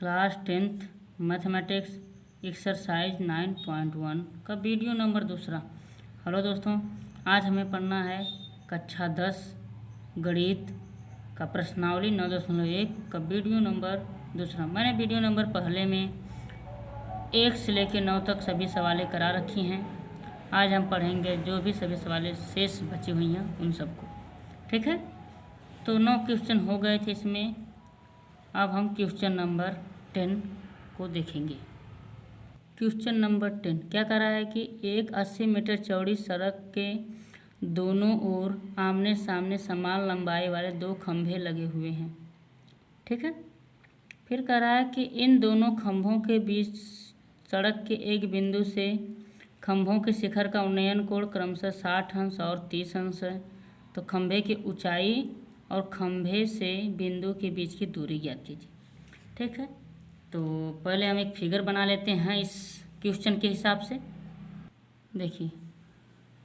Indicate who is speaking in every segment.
Speaker 1: Class 10th mathematics exercise 9.1 का video number 2। Hello दोस्तों, आज हमें पढ़ना है कक्षा 10 गणित का प्रश्नावली 9.1 का वीडियो नंबर 2। मैंने वीडियो नंबर पहले में 1 से लेकर 9 तक सभी सवालें करा रखी हैं। आज हम पढ़ेंगे जो भी सभी सवालें शेष बची हुई हैं उन सबको। ठीक है, तो 9 क्वेश्चन हो गए थे इसमें। अब हम क्वेश्चन नंबर 10 को देखेंगे। क्वेश्चन नंबर 10 क्या कर रहा है कि एक 80 मीटर चौड़ी सड़क के दोनों ओर आमने सामने समान लंबाई वाले 2 खंभे लगे हुए हैं। ठीक है, फिर कह रहा है कि इन दोनों खंभों के बीच सड़क के एक बिंदु से खंभों के शिखर का उन्नयन कोण क्रमशः 60 अंश और 30 अंश है। तो खंभे की ऊंचाई और खंभे से बिंदु के बीच की दूरी ज्ञात कीजिए। ठीक है, तो पहले हम एक फिगर बना लेते हैं इस क्वेश्चन के हिसाब से। देखिए,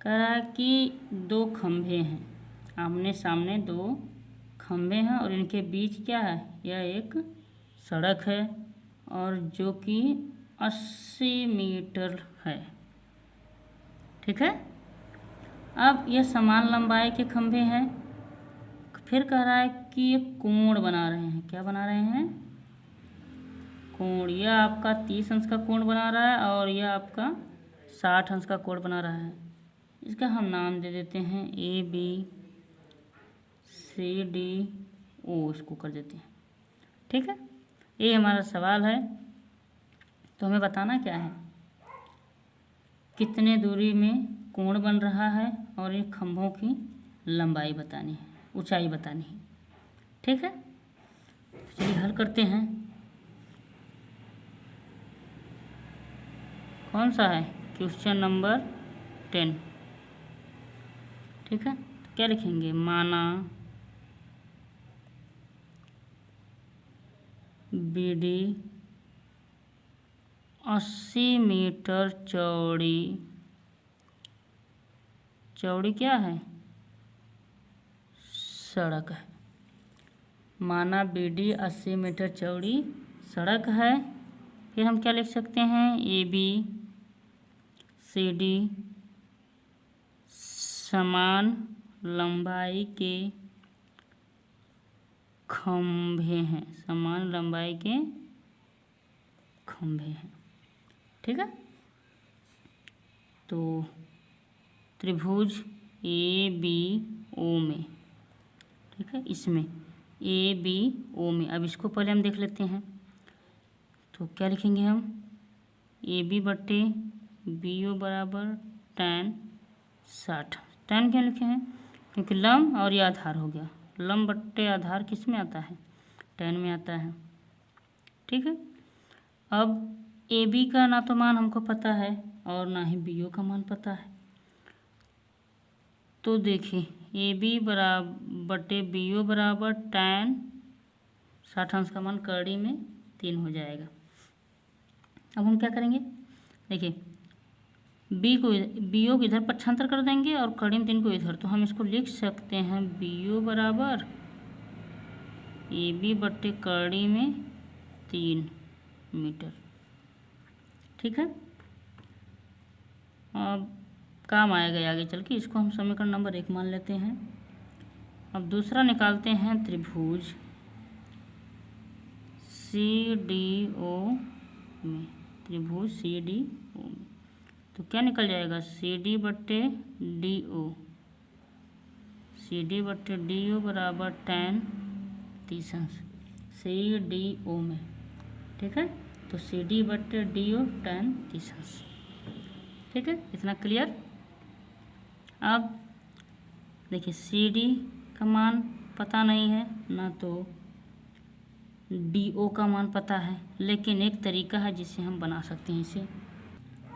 Speaker 1: कह रहा है कि 2 खंभे हैं, आमने सामने 2 खंभे हैं और इनके बीच क्या है, यह एक सड़क है और जो कि 80 मीटर है। ठीक है, अब ये समान लंबाई के खंभे हैं। फिर कह रहा है कि ये कोण बना रहे हैं। क्या बना रहे हैं? कोण। यह आपका 30 अंश का कोण बना रहा है और यह आपका 60 अंश का कोण बना रहा है। इसका हम नाम दे देते हैं AB CD O, इसको कर देते हैं। ठीक है, ये हमारा सवाल है। तो हमें बताना क्या है, कितने दूरी में कोण बन रहा है और ये खंभों की लंबाई बतानी है, ऊंचाई बतानी है। ठीक है, चलिए हल करते हैं। कौन सा है? Question number 10। ठीक है, तो क्या लिखेंगे? माना BD 80 मीटर चौड़ी क्या है? सड़क है। माना BD 80 मीटर चौड़ी सड़क है। फिर हम क्या लिख सकते हैं? AB CD समान लंबाई के खंभे हैं, समान लंबाई के खंभे हैं। ठीक है, तो त्रिभुज ABO में, ठीक है, इसमें ABO में, अब इसको पहले हम देख लेते हैं। तो क्या लिखेंगे हम? AB बट्टे BO बराबर tan 60। tan क्यों लिखे हैं? क्योंकि लंब और ये आधार हो गया। लंब बट्टे आधार किस में आता है? tan में आता है। ठीक है, अब AB का ना तो मान हमको पता है और ना ही BO का मान पता है। तो देखिए, AB बराबर बटे BO बराबर tan 60 अंश का मान कड़ी में 3 हो जाएगा। अब हम क्या करेंगे? देखिए, BO को इधर पक्षांतर कर देंगे और कड़ी में 3 को इधर। तो हम इसको लिख सकते हैं BO बराबर AB बटे कड़ी में 3 मीटर। ठीक है, अब काम आएगा आगे चल के। इसको हम समीकरण नंबर 1 मान लेते हैं। अब दूसरा निकालते हैं त्रिभुज CDO में, त्रिभुज CDO में। तो क्या निकल जाएगा? CD बट्टे DO बराबर tan 30 अंश CDO में। ठीक है, तो CD बट्टे DO tan 30 अंश। ठीक है, इतना क्लियर। अब देखिए, CD का मान पता नहीं है, ना तो DO का मान पता है, लेकिन एक तरीका है जिससे हम बना सकते हैं इसे।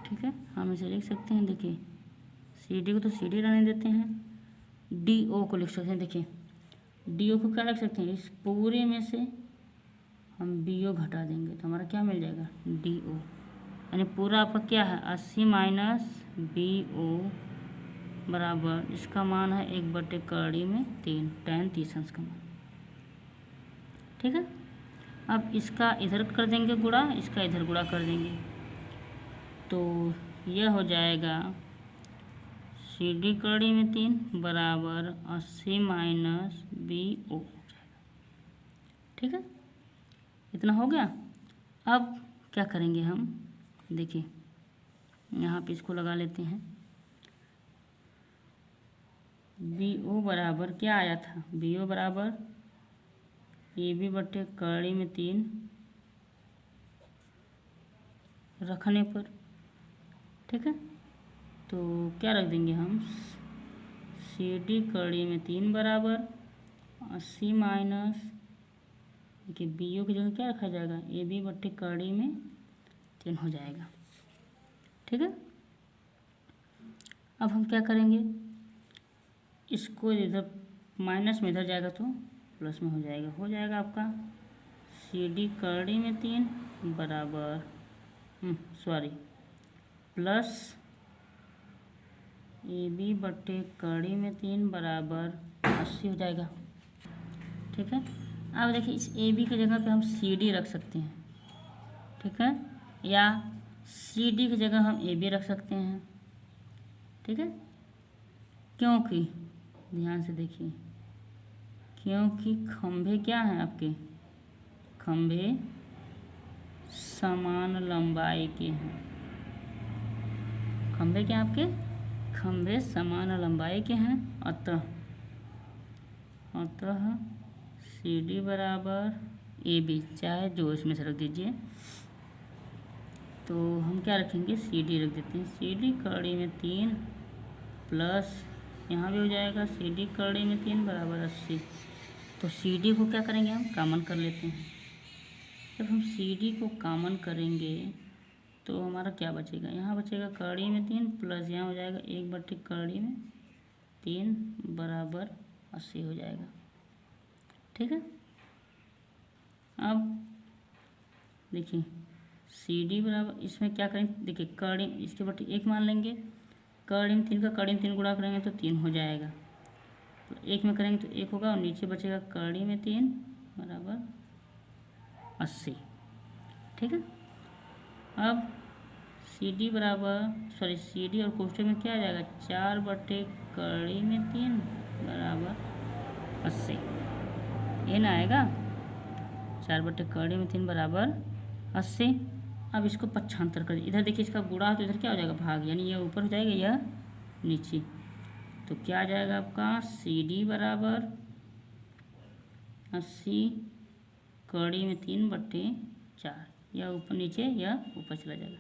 Speaker 1: ठीक है, हम इसे लिख सकते हैं। देखिए, CD को तो CD रहने देते हैं, DO को लिख सकते हैं। देखिए, DO को क्या लिख सकते हैं? इस पूरे में से हम BO घटा देंगे तो हमारा क्या मिल जाएगा? DO। यानी पूरा आपका क्या है? 80 माइनस BO बराबर, इसका मान है 1 बटे कड़ी में 3 tan 30 अंश का मान। ठीक है, अब इसका इधर कर देंगे गुणा, इसका इधर गुणा कर देंगे, तो यह हो जाएगा CD कड़ी में 3 बराबर 80 माइनस BO। ठीक है, इतना हो गया। अब क्या करेंगे हम, देखिए यहाँ पे इसको लगा लेते हैं। BO बराबर क्या आया था, BO बराबर AB बटे कड़ी में 3 रखने पर। ठीक है, तो क्या रख देंगे हम, CD कड़ी में 3 बराबर 80 माइनस, देखिए BO की जगह क्या रखा जाएगा, AB बटे कड़ी में 3 हो जाएगा। ठीक है, अब हम क्या करेंगे, इसको इधर माइनस में इधर जाएगा तो प्लस में हो जाएगा आपका CD कड़ी में 3 बराबर प्लस AB बटे कड़ी में 3 बराबर 80 हो जाएगा। ठीक है, अब देखिए इस AB की जगह पे हम CD रख सकते हैं। ठीक है, या CD की जगह हम AB रख सकते हैं। ठीक है, क्योंकि ध्यान से देखिए, क्योंकि खंभे क्या हैं आपके, खंभे समान लंबाई के हैं। खंभे क्या आपके, खंभे समान लंबाई के हैं, अतः CD बराबर AB, चाहे जो इसमें से रख दीजिए, तो हम क्या रखेंगे, CD रख देते हैं। CD कड़ी में 3 प्लस यहाँ भी हो जाएगा CD कड़ी में 3 बराबर 80। तो CD को क्या करेंगे, हम कॉमन कर लेते हैं। जब हम CD को कॉमन करेंगे तो हमारा क्या बचेगा, यहाँ बचेगा कड़ी में 3 प्लस यहाँ हो जाएगा 1 बटे कड़ी में 3 बराबर 80 हो जाएगा। ठीक है, अब देखिए CD बराबर, इसमें क्या करेंगे, देखिए कड़ी इसके बटे 1 मान लेंगे, कड़ी में 3 का कड़ी में 3 गुणा करेंगे तो 3 हो जाएगा, तो 1 में करेंगे तो 1 होगा और नीचे बचेगा कड़ी में 3 बराबर 80। ठीक है, अब CD बराबर CD और कोष्ठक में क्या आ जाएगा, 4 बटे कड़ी में 3 बराबर 80, ये ना आएगा, 4 बटे कड़ी में 3 बराबर 80। अब इसको पक्षांतर कर, इधर देखिए इसका गुणा तो इधर क्या हो जाएगा, भाग, यानी यह ऊपर हो जाएगा यह नीचे, तो क्या आ जाएगा आपका CD बराबर 80 कड़ी में 3 बटे 4, यह ऊपर नीचे या ऊपर चला जाएगा,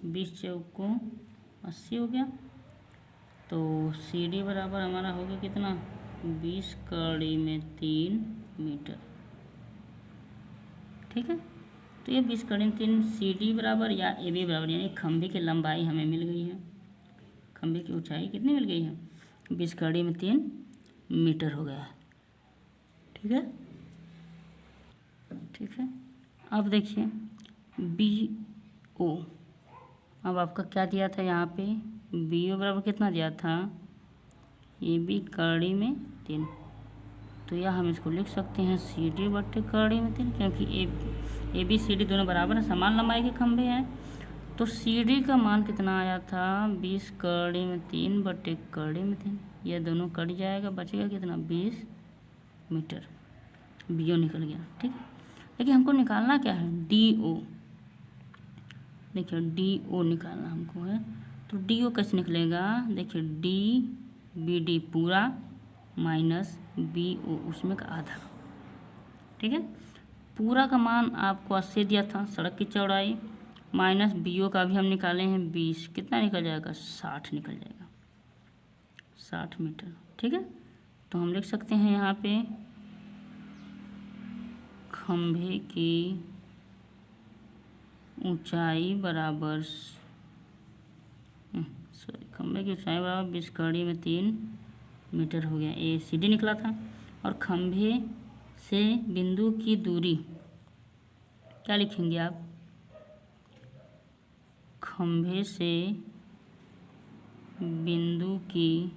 Speaker 1: 20 चौको 80 हो गया। तो CD बराबर हमारा हो गया कितना, 20 कड़ी में 3 मीटर। ठीक है, तो ये 20 कड़ी में 3 CD बराबर या AB बराबर, यानी खंभे की लंबाई हमें मिल गई है, खंभे की ऊंचाई कितनी मिल गई है, 20 कड़ी में 3 मीटर हो गया। ठीक है, ठीक है, अब देखिए BO, अब आपका क्या दिया था यहाँ पे, BO बराबर कितना दिया था, AB कड़ी में 3, तो यह हम इसको लिख सकते हैं CD बटे कड़ी में 3, क्योंकि AB CD दोनों बराबर हैं, समान लंबाई के खंभे हैं। तो CD का मान कितना आया था, 20 कड़ी में 3 बटे कड़ी में 3, यह दोनों कट जाएगा, बचेगा कितना, 20 मीटर। BO निकल गया। ठीक है, लेकिन हमको निकालना क्या है, DO। देखिए DO निकालना हमको है, तो DO कैसे निकलेगा, देखिए BD पूरा माइनस BO उसमें का आधा। ठीक है, पूरा का मान आपको 80 दिया था, सड़क की चौड़ाई, माइनस BO का भी हम निकाले हैं 20, कितना निकल जाएगा, 60 निकल जाएगा, 60 मीटर। ठीक है, तो हम लिख सकते हैं यहाँ पे खंभे की ऊंचाई बराबर खंभे की ऊंचाई बराबर 20 कड़ी में 3 मीटर हो गया, ये CD निकला था। और खंभे से बिंदु की दूरी क्या लिखेंगे आप, खंभे से बिंदु की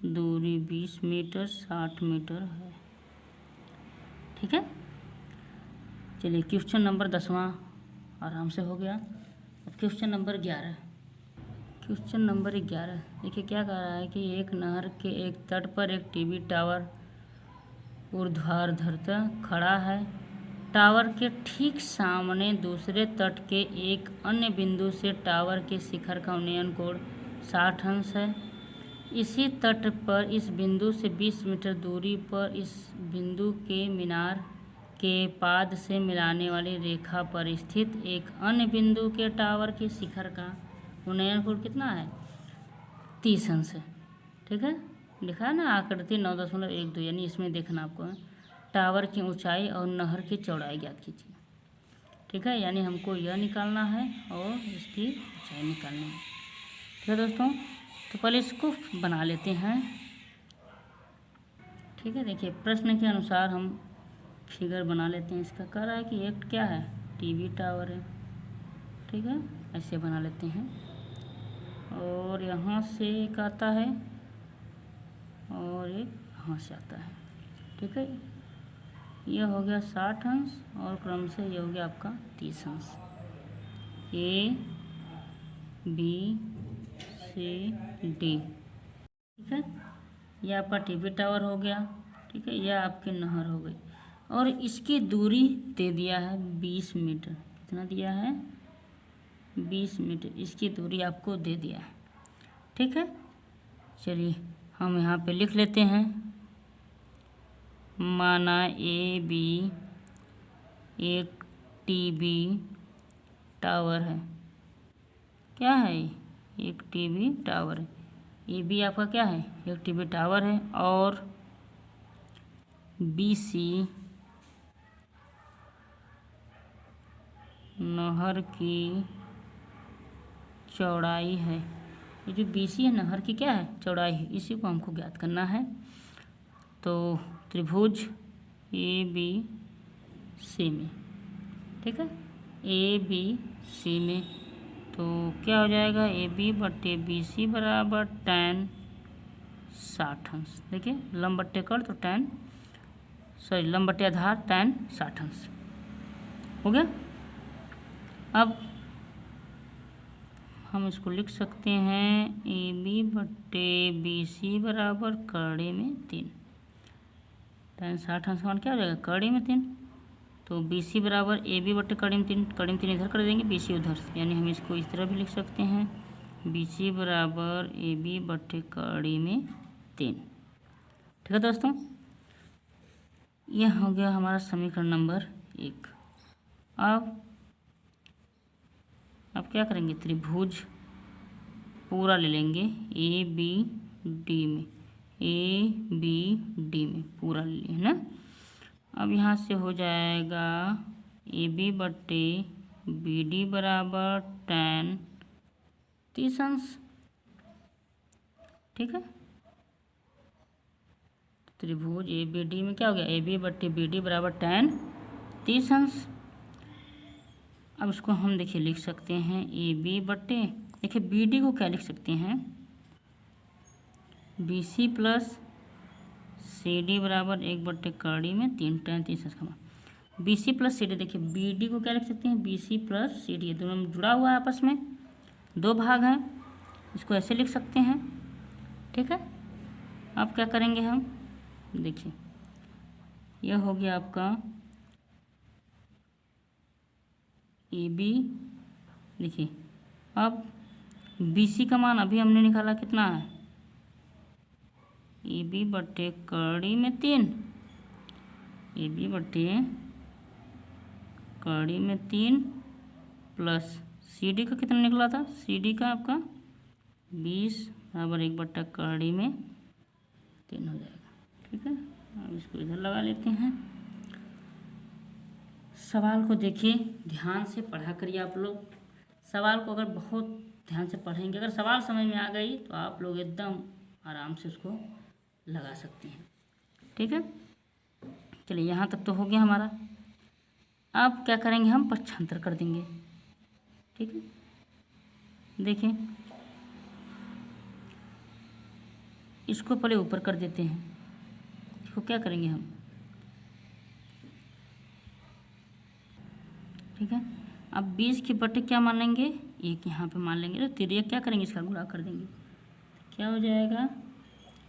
Speaker 1: दूरी 20 मीटर 60 मीटर है। ठीक है, चलिए क्वेश्चन नंबर 10वां आराम से हो गया। अब क्वेश्चन नंबर 11। क्वेश्चन नंबर 11 देखिए क्या कह रहा है कि एक नहर के एक तट पर एक टीवी टावर ऊर्ध्वाधरता खड़ा है। टावर के ठीक सामने दूसरे तट के एक अन्य बिंदु से टावर के शिखर का उन्नयन कोण 60 अंश है। इसी तट पर इस बिंदु से 20 मीटर दूरी पर इस बिंदु के मीनार के पाद से मिलाने वाली रेखा पर स्थित एक अन्य बिंदु के टावर के शिखर का उन्नयन कोण कितना है? 30 अंश है। ठीक है, लिखा है ना आकृति 9.12, यानी इसमें देखना आपको है। टावर की ऊंचाई और नहर की चौड़ाई ज्ञात कीजिए। ठीक है, यानी हमको यह निकालना है और इसकी ऊंचाई निकालनी है। ठीक है दोस्तों, तो पहले इसको बना लेते हैं। ठीक है, देखिए प्रश्न के अनुसार हम फिगर बना लेते हैं। इसका कह रहा है कि एक क्या है? टीवी टावर है। ठीक है, ऐसे बना लेते हैं। और यहाँ से एक आता है और एक यहाँ से आता है। ठीक है, यह हो गया 60 अंश और क्रम से यह हो गया आपका 30 अंश। A B C D. ठीक है, यह आपका टीवी टावर हो गया। ठीक है, यह आपकी नहर हो गई और इसकी दूरी दे दिया है 20 मीटर। कितना दिया है? 20 मीटर इसकी दूरी आपको दे दिया है। ठीक है, चलिए हम यहाँ पे लिख लेते हैं। माना ए बी एक टीवी टावर है। क्या है? एक टीवी टावर है। ए बी आपका क्या है? एक टीवी टावर है और बी सी नहर की चौड़ाई है। ये जो बी सी है नहर की क्या है? चौड़ाई है। इसी को हमको ज्ञात करना है। तो त्रिभुज ए बी सी में, ठीक है, ए बी सी में तो क्या हो जाएगा? ए बी बट्टे बी सी बराबर tan 60 अंश। देखिए लंब बट्टे कर तो लंब बट्टे आधार tan 60 अंश हो गया। अब हम इसको लिख सकते हैं ए बी बट्टे बी सी बराबर कड़ी में 3। tan 60 अंश मान क्या हो जाएगा? कड़ी में 3। तो बी सी बराबर ए बी बट्टे कड़ी में 3, कड़ी में 3 इधर कर देंगे, बी सी उधर, यानी हम इसको इस तरह भी लिख सकते हैं बी सी बराबर ए बी बट्टे कड़ी में 3। ठीक है दोस्तों, यह हो गया हमारा समीकरण नंबर 1। अब क्या करेंगे? त्रिभुज पूरा ले लेंगे ए बी डी में, ए बी डी में पूरा ले लिया है ना। अब यहाँ से हो जाएगा ए बी बट्टे बी डी बराबर tan 30 अंश। ठीक है, त्रिभुज ए बी डी में क्या हो गया? ए बी बट्टे बी डी बराबर tan 30 अंश। अब इसको हम देखिए लिख सकते हैं ए बी बट्टे, देखिए बी डी को क्या लिख सकते हैं? B C plus C D बराबर 1 बट्टे कड़ी में 3 tan 30 अंश का। B C plus C D, देखिए बी डी को क्या लिख सकते हैं? B C plus C D, दोनों में जुड़ा हुआ है आपस में, 2 भाग हैं, इसको ऐसे लिख सकते हैं। ठीक है, अब क्या करेंगे हम? देखिए यह हो गया आपका ए बी। देखिए अब बी सी का मान अभी हमने निकाला कितना है? ए बी बट्टे कड़ी में 3, ए बी बट्टे कड़ी में 3 प्लस सी डी का कितना निकला था? सी डी का आपका 20 बराबर 1 बट्टा कड़ी में 3 हो जाएगा। ठीक है, अब इसको इधर लगा लेते हैं। सवाल को देखिए, ध्यान से पढ़ा करिए आप लोग। सवाल को अगर बहुत ध्यान से पढ़ेंगे, अगर सवाल समझ में आ गई तो आप लोग एकदम आराम से उसको लगा सकते हैं। ठीक है, चलिए यहाँ तक तो हो गया हमारा। अब क्या करेंगे? हम पक्षांतर कर देंगे। ठीक है, देखिए इसको पहले ऊपर कर देते हैं। इसको क्या करेंगे हम? ठीक है। अब 20 के बटे क्या मान लेंगे, एक यहाँ पे मान लेंगे, तो तिरिया क्या करेंगे, इसका गुणा कर देंगे, क्या हो जाएगा,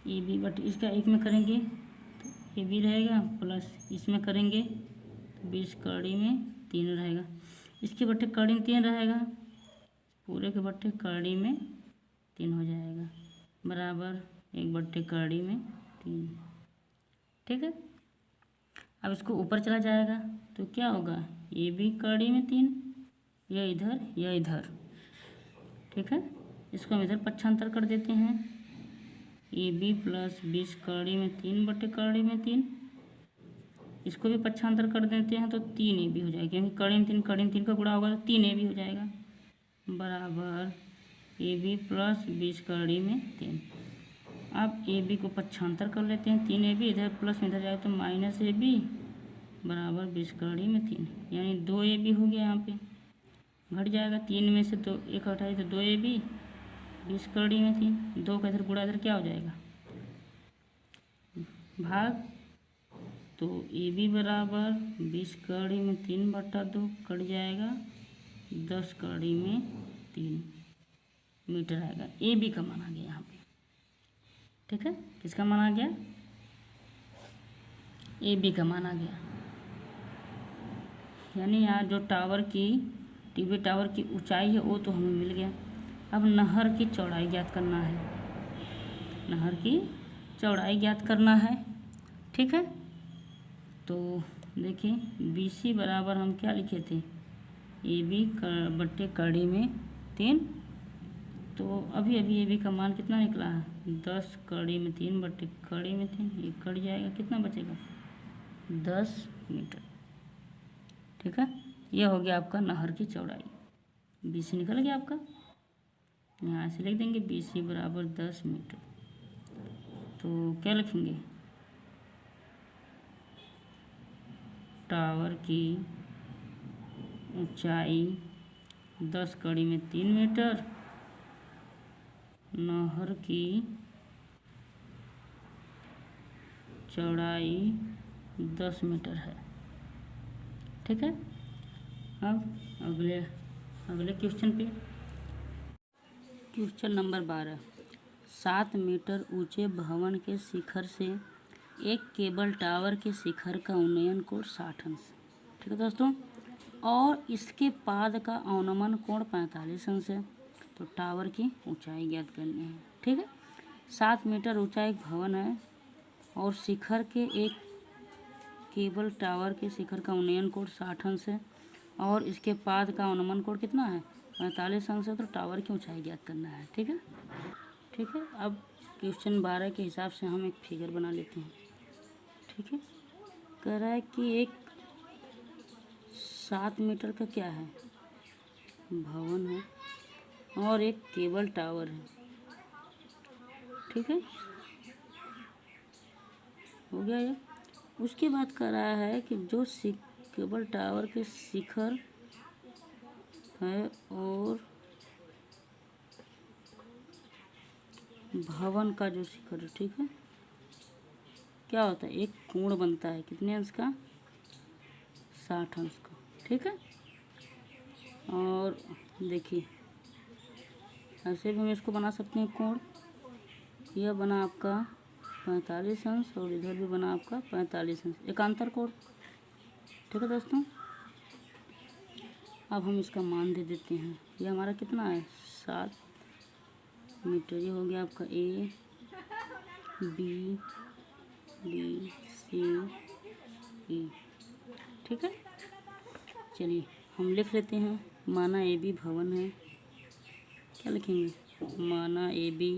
Speaker 1: ए बी बटे इसका एक में करेंगे तो ए बी रहेगा, प्लस इसमें करेंगे तो 20 कड़ी में 3 रहेगा, इसके बटे कड़ी में 3 रहेगा, पूरे के बटे कड़ी में 3 हो जाएगा, बराबर 1 बटे कड़ी में 3। ठीक है। अब इसको ऊपर चला जाएगा तो क्या होगा, ए बी कड़ी में 3, यह इधर यह इधर। ठीक है। इसको हम इधर पक्षांतर कर देते हैं, ए बी प्लस 20 कड़ी में 3 बटे कड़ी में 3, इसको भी पक्षांतर कर देते हैं तो 3 ए बी हो जाएगा, क्योंकि कड़ी में 3 का गुणा होगा तो 3 ए बी हो जाएगा, बराबर ए बी प्लस 20 कड़ी में 3। अब ए बी को पक्षांतर कर लेते हैं, 3 ए बी इधर प्लस में इधर जाएगा तो माइनस ए बी बराबर 20 कड़ी में 3, यानी 2 ए बी हो गया, यहाँ पे घट जाएगा, 3 में से तो 1 हटाए तो 2 ए बी 20 कड़ी में 3, 2 का इधर गुणा इधर क्या हो जाएगा, भाग, तो ए बी बराबर 20 कड़ी में 3 बटा 2 कट जाएगा 10 कड़ी में 3 मीटर आएगा। ए बी का मान आ गया यहाँ पे। ठीक है, किसका मान आ गया, ए बी का मान आ गया, यानी यहाँ जो टावर की टीवी टावर की ऊंचाई है वो तो हमें मिल गया। अब नहर की चौड़ाई ज्ञात करना है, नहर की चौड़ाई ज्ञात करना है। ठीक है, तो देखिए बी सी बराबर हम क्या लिखे थे, ए बी बट्टे कड़ी में 3, तो अभी ए बी का मान कितना निकला है, 10 कड़ी में 3 बट्टे कड़ी में 3, ये कट जाएगा, कितना बचेगा 10 मीटर। ठीक है, यह हो गया आपका नहर की चौड़ाई, बी सी निकल गया आपका, यहाँ से लिख देंगे बी सी बराबर 10 मीटर। तो क्या लिखेंगे, टावर की ऊंचाई 10 कड़ी में 3 मीटर, नहर की चौड़ाई 10 मीटर है। ठीक है, अब अगले क्वेश्चन पे, क्वेश्चन नंबर 12, 7 मीटर ऊंचे भवन के शिखर से एक केबल टावर के शिखर का उन्नयन कोण 60 अंश। ठीक है दोस्तों, और इसके पाद का अवनमन कोण 45 अंश है। तो टावर की ऊंचाई ज्ञात करनी है। ठीक है, 7 मीटर ऊंचा एक भवन है और शिखर के एक केबल टावर के शिखर का उन्नयन कोण 60 अंश है और इसके पाद का अवनमन कोण कितना है 45 अंश है। तो टावर की ऊंचाई ज्ञात करना है। ठीक है, ठीक है। अब क्वेश्चन 12 के हिसाब से हम एक फिगर बना लेते हैं। ठीक है, कह रहा है कि एक 7 मीटर का क्या है भवन है और एक केबल टावर है। ठीक है, हो गया ये। उसके बाद कह रहा है कि जो केबल टावर के शिखर है और भवन का जो शिखर है, ठीक है, क्या होता है, एक कोण बनता है कितने अंश का 60 अंश का। ठीक है, और देखिए ऐसे भी हम इसको बना सकते हैं कोण, यह बना आपका 45 अंश और इधर भी बना आपका 45 अंश, एकांतर कोण। ठीक है दोस्तों, अब हम इसका मान दे देते हैं। यह हमारा कितना है 7 मीटर, ये हो गया आपका ए बी बी सी ई। ठीक है, चलिए हम लिख लेते हैं। माना ए बी भवन है, क्या लिखेंगे, माना ए बी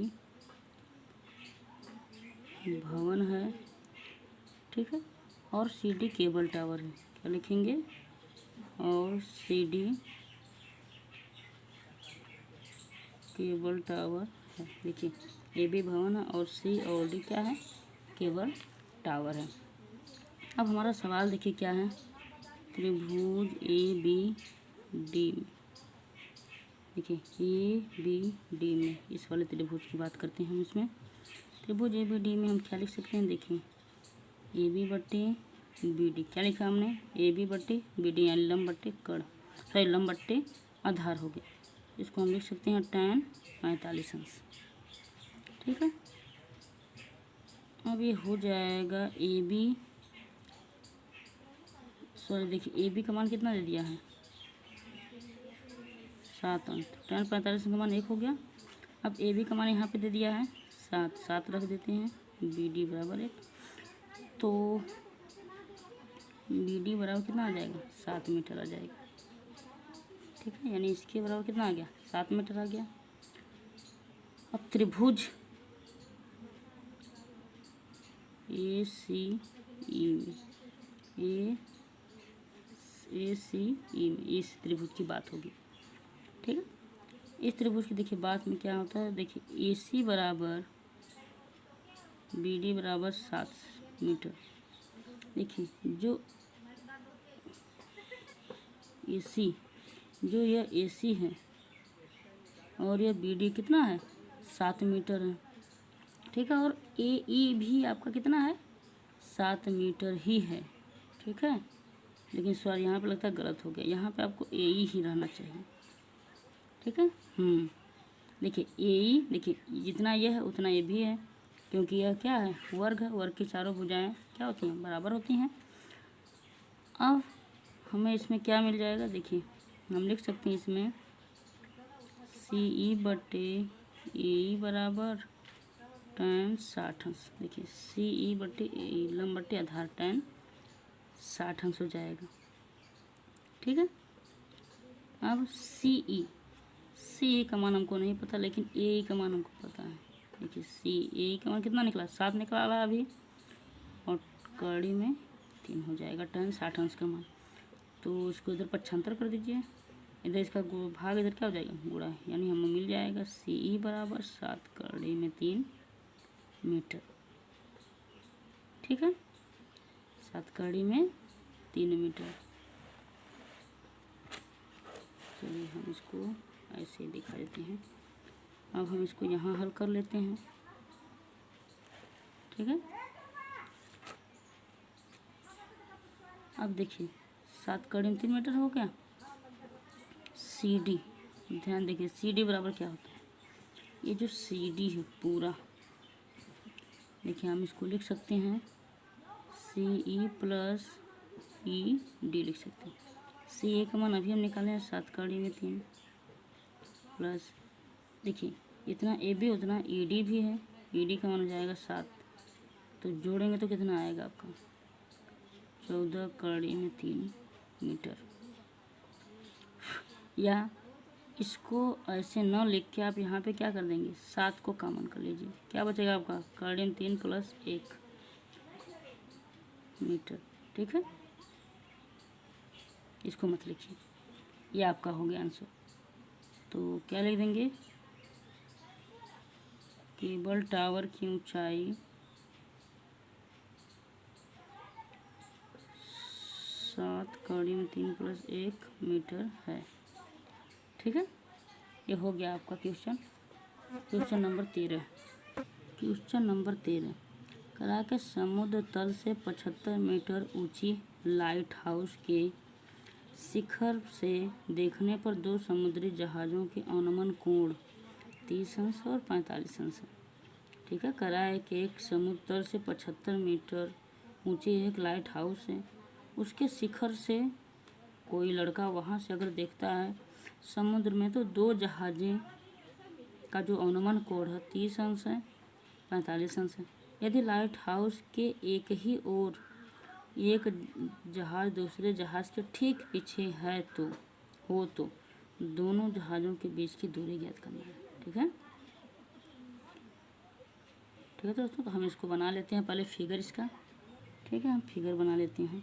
Speaker 1: भवन है। ठीक है, और सी डी केबल टावर है, क्या लिखेंगे, और सी डी केबल टावर है। देखिए ए बी भवन है और सी और डी क्या है, केबल टावर है। अब हमारा सवाल देखिए क्या है, त्रिभुज ए बी डी में, देखिए ए बी डी में, इस वाले त्रिभुज की बात करते हैं हम। इसमें त्रिभुज ए बी डी में हम क्या लिख सकते हैं, देखिए ए बी बट्टे बी डी, क्या लिखा हमने, ए बी बट्टे बी डी यानी लंब बट्टे कड़। सॉरी लंब बट्टे आधार हो गया। इसको हम लिख सकते हैं tan 45 अंश। ठीक है, अब ये हो जाएगा ए बी, सॉरी देखिए ए बी का मान कितना दे दिया है 7 अंश, tan 45 का मान 1 हो गया। अब ए बी का मान यहाँ पे दे दिया है 7 रख देते हैं, बी डी बराबर 1, तो बी डी बराबर कितना आ जाएगा 7 मीटर आ जाएगा। ठीक है, यानी इसके बराबर कितना आ गया 7 मीटर आ गया। अब त्रिभुज ए सी ई में ए सी ई में इस त्रिभुज की बात होगी। ठीक है, इस त्रिभुज की देखिए बात में क्या होता है, देखिए ए सी बराबर बी डी बराबर 7 मीटर। देखिए जो ए सी, जो यह ए सी है और यह बी डी कितना है 7 मीटर है। ठीक है, और ए ई भी आपका कितना है 7 मीटर ही है। ठीक है, लेकिन सॉरी यहाँ पे लगता है गलत हो गया, यहाँ पे आपको ए ई ही रहना चाहिए। ठीक है, देखिए ए ई, देखिए जितना यह है उतना ये भी है, क्योंकि यह क्या है वर्ग है, वर्ग की चारों भुजाएं क्या होती हैं बराबर होती हैं। अब हमें इसमें क्या मिल जाएगा, देखिए हम लिख सकते हैं इसमें सी ई बटे ए ई बराबर tan 60 अंश। देखिए सी ई बटे ए ई लंब बटे आधार tan 60 अंश हो जाएगा। ठीक है, अब सी ई का मान हमको नहीं पता, लेकिन ए ई का मान हमको पता है। देखिए सी ए ई का मान कितना निकला 7 निकला रहा अभी, और कड़ी में 3 हो जाएगा tan 60 अंश का मान। तो इसको इधर पक्षांतर कर दीजिए, इधर इसका भाग इधर क्या हो जाएगा गुणा, यानी हमें मिल जाएगा सी ई बराबर 7 कड़ी में 3 मीटर। ठीक है, 7 कड़ी में 3 मीटर। चलिए हम इसको ऐसे दिखा देते हैं। अब हम इसको यहाँ हल कर लेते हैं। ठीक है, अब देखिए 7 कड़ी में 3 मीटर हो गया। सी डी, ध्यान देखिए सी डी बराबर क्या होता है, ये जो सी डी है पूरा, देखिए हम इसको लिख सकते हैं सी ई प्लस ई डी लिख सकते हैं। सी ए का मान अभी हम निकाले हैं 7 कड़ी में 3 प्लस, देखिए इतना ए बी उतना ई डी भी है, ई डी का मान हो जाएगा 7, तो जोड़ेंगे तो कितना आएगा आपका 14 कड़ी में 3 मीटर। या इसको ऐसे न लिख के आप यहाँ पे क्या कर देंगे 7 को कॉमन कर लीजिए, क्या बचेगा आपका कड़ी में 3 प्लस 1 मीटर। ठीक है, इसको मत लिखिए, ये आपका हो गया आंसर। तो क्या लिख देंगे, केबल टावर की ऊंचाई 7 कड़ी में 3 प्लस 1 मीटर है। ठीक है, ये हो गया आपका question. Question number 13, question number 13 करा के समुद्र तल से 75 मीटर ऊंची लाइट हाउस के शिखर से देखने पर 2 समुद्री जहाज़ों के अनुमान कोण 30 अंश और 45 अंश है। ठीक है, करा है कि एक समुद्र तल से 75 मीटर ऊंची एक लाइट हाउस है, उसके शिखर से कोई लड़का वहाँ से अगर देखता है समुद्र में, तो 2 जहाज़ें का जो अनुमान कोण है 30 अंश है 45 अंश है। यदि लाइट हाउस के एक ही ओर एक जहाज़ दूसरे जहाज़ के ठीक पीछे है तो दोनों जहाज़ों के बीच की दूरी ज्ञात करना है। ठीक है, ठीक है दोस्तों, तो हम इसको बना लेते हैं पहले फिगर इसका। ठीक है, हम फिगर बना लेते हैं।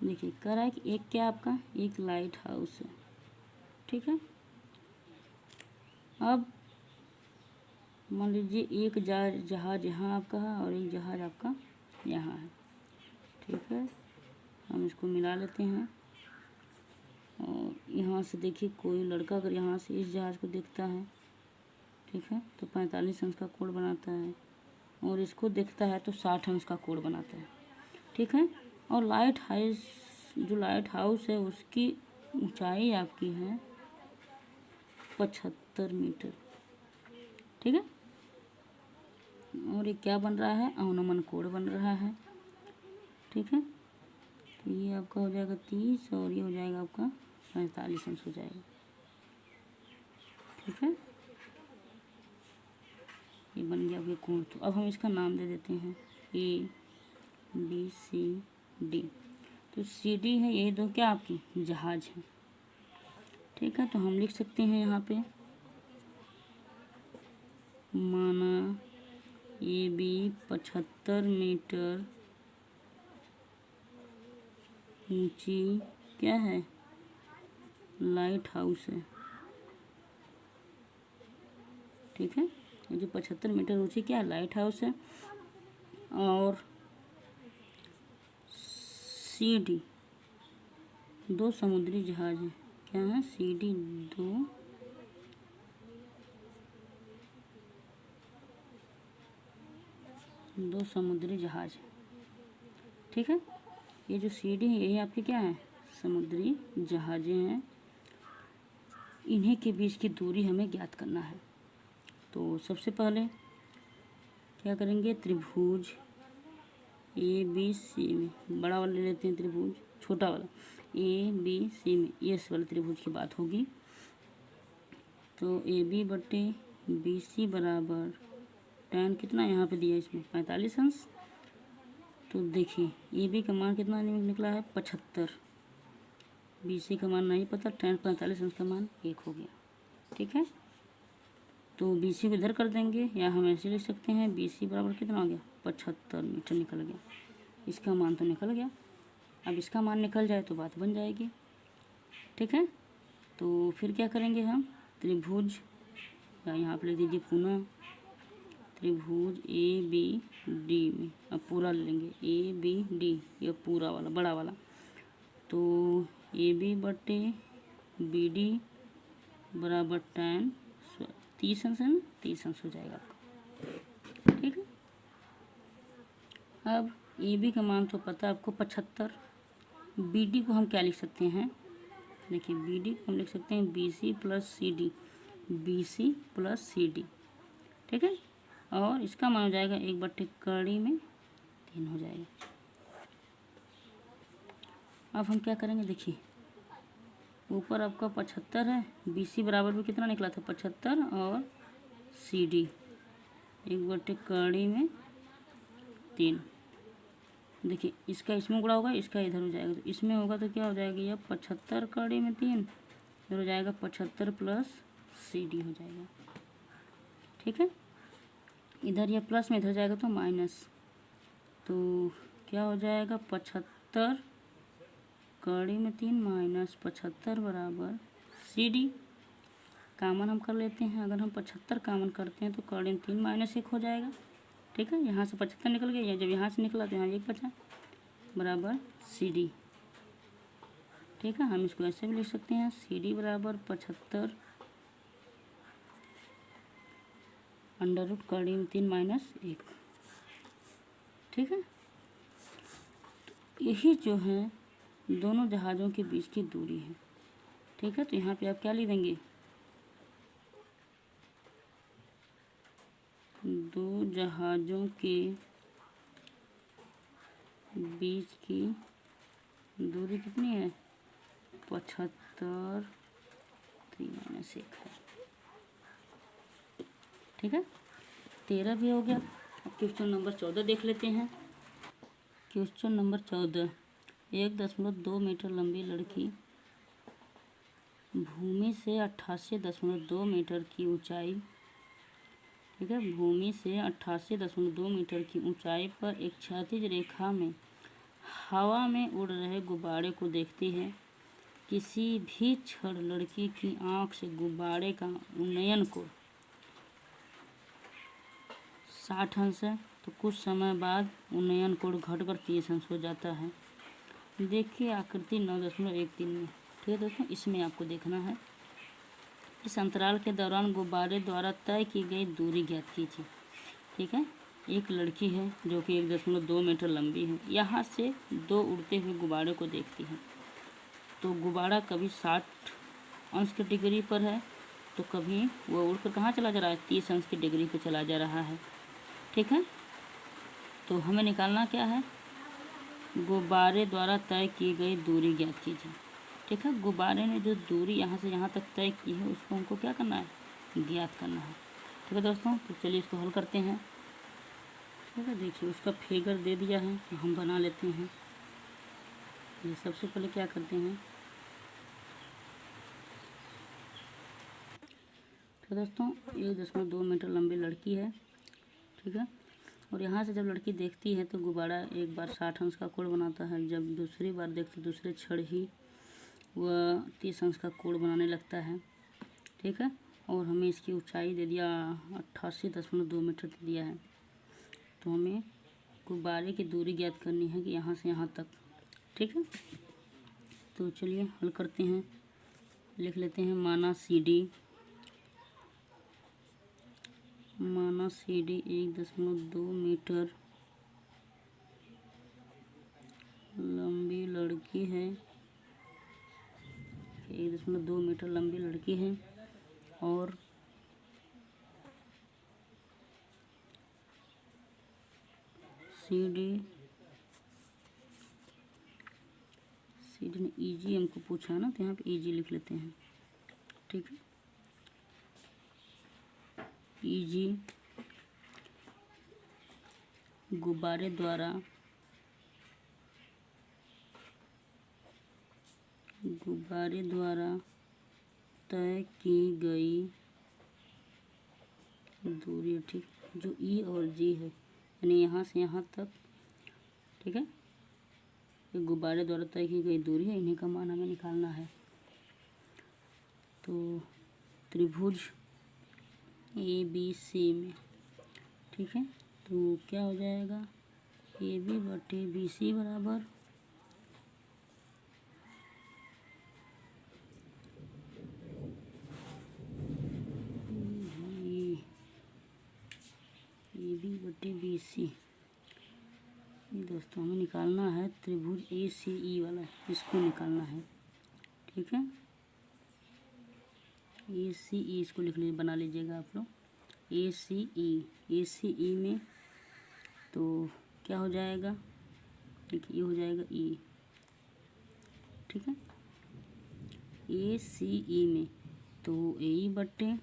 Speaker 1: देखिए कह रहा है कि एक क्या आपका एक लाइट हाउस है। ठीक है, अब मान लीजिए एक जहाज यहाँ आपका है और एक जहाज आपका यहाँ है। ठीक है, हम इसको मिला लेते हैं और यहाँ से देखिए कोई लड़का अगर यहाँ से इस जहाज़ को देखता है, ठीक है, तो 45 अंश का कोण बनाता है, और इसको देखता है तो 60 अंश का कोण बनाता है। ठीक है, और लाइट हाउस जो लाइट हाउस है उसकी ऊंचाई आपकी है 75 मीटर। ठीक है, और ये क्या बन रहा है, अनुमान कोण बन रहा है। ठीक है, तो ये आपका हो जाएगा 30 और ये हो जाएगा आपका 45 अंश हो जाएगा। ठीक है, ये बन गया आपके कोण। तो अब हम इसका नाम दे देते हैं ABCD। तो CD है, ये दो क्या आपकी जहाज है। ठीक है, तो हम लिख सकते हैं यहाँ पे माना AB 75 मीटर ऊंची क्या है, लाइट हाउस है। ठीक है, ये जो 75 मीटर ऊंची क्या है, लाइट हाउस है। और CD दो समुद्री जहाज हैं। क्या है, CD दो समुद्री जहाज है। ठीक है, ये जो CD है यही आपके क्या है, समुद्री जहाजें हैं। इन्हीं के बीच की दूरी हमें ज्ञात करना है। तो सबसे पहले क्या करेंगे, त्रिभुज ABC में बड़ा वाला ले लेते हैं त्रिभुज, छोटा वाला ABC में ये इस वाले त्रिभुज की बात होगी। तो AB बटे BC बराबर tan कितना यहाँ पे दिया इसमें 45 अंश। तो देखिए AB का मान कितना निकला है 75, BC का मान नहीं पता, tan 45 अंश का मान 1 हो गया। ठीक है, तो BC को इधर कर देंगे, या हम ऐसे लिख सकते हैं BC बराबर कितना हो गया 75 मीटर निकल गया। इसका मान तो निकल गया, अब इसका मान निकल जाए तो बात बन जाएगी। ठीक है, तो फिर क्या करेंगे हम, त्रिभुज या यहाँ पर लिख दीजिए पुनः त्रिभुज ABD में अब पूरा ले लेंगे ABD, ये पूरा वाला बड़ा वाला। तो AB बटे BD बराबर tan 30 अंश है ना, 30 अंश हो जाएगा। ठीक है, अब AB का मान तो पता है आपको 75, BD को हम क्या लिख सकते हैं, देखिए BD को हम लिख सकते हैं BC plus CD, BC plus CD। ठीक है, और इसका मान हो जाएगा 1/3 में 3 हो जाएगा। अब हम क्या करेंगे, देखिए ऊपर आपका 75 है, BC बराबर भी कितना निकला था 75, और CD 1/3 में 3। देखिए इसका इसमें गुणा होगा, इसका इधर हो जाएगा, तो इसमें होगा तो क्या हो जाएगा, यह 75 में 3 इधर हो जाएगा 75 प्लस CD हो जाएगा। ठीक है, इधर यह प्लस में इधर जाएगा तो माइनस, तो क्या हो जाएगा 75 कड़ी में 3 माइनस 75 बराबर CD। कामन हम कर लेते हैं, अगर हम 75 कामन करते हैं तो कड़ी में 3 माइनस 1 हो जाएगा। ठीक है, यहाँ से 75 निकल गया, या जब यहाँ से निकला तो यहाँ 1 बचा बराबर CD। ठीक है, हम इसको ऐसे भी लिख सकते हैं CD बराबर 75 अंडर रूट कड़ी में 3 माइनस 1। ठीक है, तो यही जो है दोनों जहाज़ों के बीच की दूरी है। ठीक है, तो यहाँ पे आप क्या लिख देंगे, दो जहाज़ों के बीच की दूरी कितनी है 75 3 माइनस 1 है। ठीक है, 13 भी हो गया। अब क्वेश्चन नंबर 14 देख लेते हैं। क्वेश्चन नंबर 14, 1.2 मीटर लंबी लड़की भूमि से 88.2 मीटर की ऊंचाई, ठीक है, भूमि से 88.2 मीटर की ऊंचाई पर एक क्षैतिज रेखा में हवा में उड़ रहे गुब्बारे को देखती है। किसी भी क्षण लड़की की आंख से गुब्बारे का उन्नयन को 60 अंश है, तो कुछ समय बाद उन्नयन कोण घटकर 30 अंश हो जाता है। देखिए आकृति 9.13 में। ठीक है दोस्तों, इसमें आपको देखना है इस अंतराल के दौरान गुब्बारे द्वारा तय की गई दूरी ज्ञात कीजिए। ठीक है, एक लड़की है जो कि 1.2 मीटर लंबी है, यहाँ से 2 उड़ते हुए गुब्बारे को देखती है। तो गुब्बारा कभी 60 अंश की डिग्री पर है तो कभी वो उड़कर कहाँ चला जा रहा है, 30 अंश की डिग्री पर चला जा रहा है। ठीक है, तो हमें निकालना क्या है, गुब्बारे द्वारा तय की गई दूरी ज्ञात कीजिए। ठीक है, गुब्बारे ने जो दूरी यहाँ से यहाँ तक तय की है उसको हमको क्या करना है, ज्ञात करना है। ठीक है दोस्तों, तो चलिए इसको हल करते हैं। ठीक है, देखिए उसका फिगर दे दिया है तो हम बना लेते हैं। ये सबसे पहले क्या करते हैं, तो दोस्तों 1.2 मीटर लंबी लड़की है। ठीक है, और यहाँ से जब लड़की देखती है तो गुब्बारा एक बार 60 अंश का कोण बनाता है, जब दूसरी बार देखती दूसरे क्षण ही वह 30 अंश का कोण बनाने लगता है। ठीक है, और हमें इसकी ऊंचाई दे दिया 88.2 मीटर दे दिया है। तो हमें गुब्बारे की दूरी ज्ञात करनी है कि यहाँ से यहाँ तक। ठीक है, तो चलिए हल करते हैं। लिख लेते हैं माना सी डी 1.2 मीटर लंबी लड़की है, 1.2 मीटर लंबी लड़की है और सी डी ने ईजी हमको पूछा है ना, तो यहाँ पे ईजी लिख लेते हैं। ठीक है, ईजी गुब्बारे द्वारा तय की गई दूरी। ठीक, जो ई और जी है यानी यहाँ से यहाँ तक। ठीक है, ये गुब्बारे द्वारा तय की गई दूरी है, इन्हीं का मान हमें निकालना है। तो त्रिभुज ABC में, ठीक है, तो क्या हो जाएगा, AB बटे BC बराबर AB बटे BC। ये दोस्तों हमें निकालना है त्रिभुज ACE वाला, इसको निकालना है। ठीक है, ACE इसको लिख लीजिए, बना लीजिएगा आप लोग। ACE में तो क्या हो जाएगा, देखिए ये हो जाएगा E। ठीक है, ACE में तो AE बटे